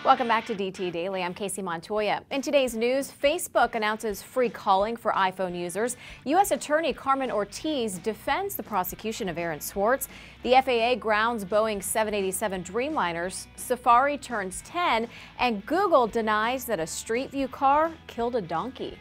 Welcome back to DT Daily. I'm Casey Montoya. In today's news, Facebook announces free calling for iPhone users. U.S. Attorney Carmen Ortiz defends the prosecution of Aaron Swartz. The FAA grounds Boeing 787 Dreamliners. Safari turns 10, and Google denies that a Street View car killed a donkey.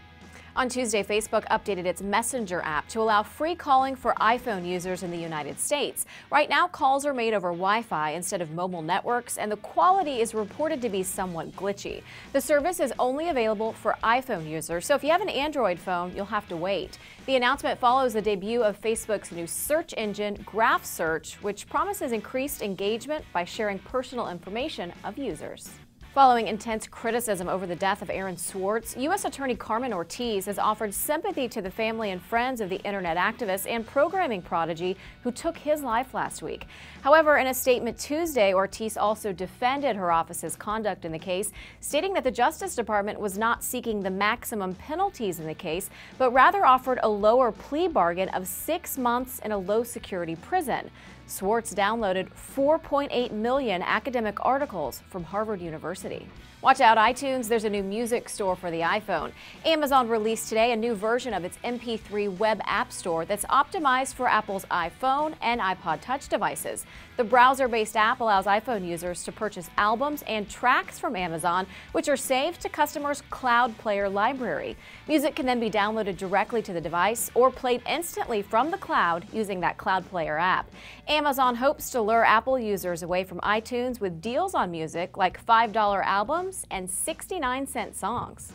On Tuesday, Facebook updated its Messenger app to allow free calling for iPhone users in the United States. Right now, calls are made over Wi-Fi instead of mobile networks, and the quality is reported to be somewhat glitchy. The service is only available for iPhone users, so if you have an Android phone, you'll have to wait. The announcement follows the debut of Facebook's new search engine, Graph Search, which promises increased engagement by sharing personal information of users. Following intense criticism over the death of Aaron Swartz, U.S. Attorney Carmen Ortiz has offered sympathy to the family and friends of the internet activist and programming prodigy who took his life last week. However, in a statement Tuesday, Ortiz also defended her office's conduct in the case, stating that the Justice Department was not seeking the maximum penalties in the case, but rather offered a lower plea bargain of 6 months in a low-security prison. Swartz downloaded 4.8 million academic articles from Harvard University. Watch out, iTunes, there's a new music store for the iPhone. Amazon released today a new version of its MP3 web app store that's optimized for Apple's iPhone and iPod Touch devices. The browser-based app allows iPhone users to purchase albums and tracks from Amazon, which are saved to customers' Cloud Player library. Music can then be downloaded directly to the device or played instantly from the cloud using that Cloud Player app. Amazon hopes to lure Apple users away from iTunes with deals on music like $5 albums and 69-cent songs.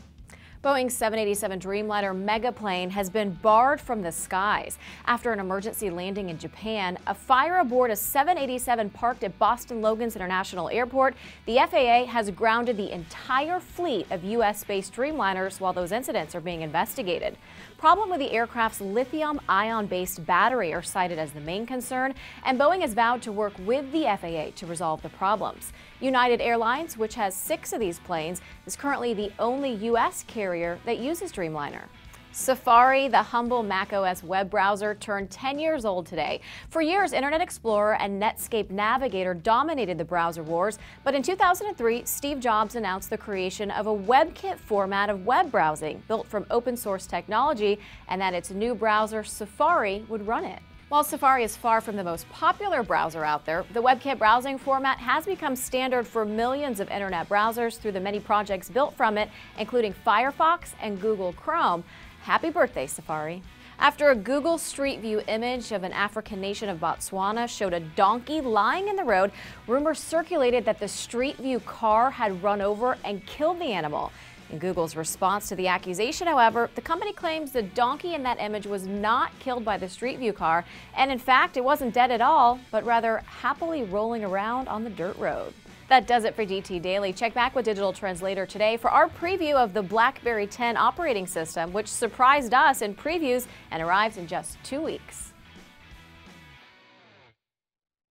Boeing's 787 Dreamliner megaplane has been barred from the skies. After an emergency landing in Japan, a fire aboard a 787 parked at Boston Logan's International Airport, the FAA has grounded the entire fleet of U.S.-based Dreamliners while those incidents are being investigated. Problem with the aircraft's lithium-ion-based battery are cited as the main concern, and Boeing has vowed to work with the FAA to resolve the problems. United Airlines, which has 6 of these planes, is currently the only U.S. carrier that uses Dreamliner. Safari, the humble macOS web browser, turned 10 years old today. For years, Internet Explorer and Netscape Navigator dominated the browser wars, but in 2003, Steve Jobs announced the creation of a WebKit format of web browsing built from open source technology, and that its new browser, Safari, would run it. While Safari is far from the most popular browser out there, the WebKit browsing format has become standard for millions of internet browsers through the many projects built from it, including Firefox and Google Chrome. Happy birthday, Safari. After a Google Street View image of an African nation of Botswana showed a donkey lying in the road, rumors circulated that the Street View car had run over and killed the animal. In Google's response to the accusation, however, the company claims the donkey in that image was not killed by the Street View car, and in fact, it wasn't dead at all, but rather happily rolling around on the dirt road. That does it for DT Daily. Check back with Digital Trends later today for our preview of the BlackBerry 10 operating system, which surprised us in previews and arrives in just 2 weeks.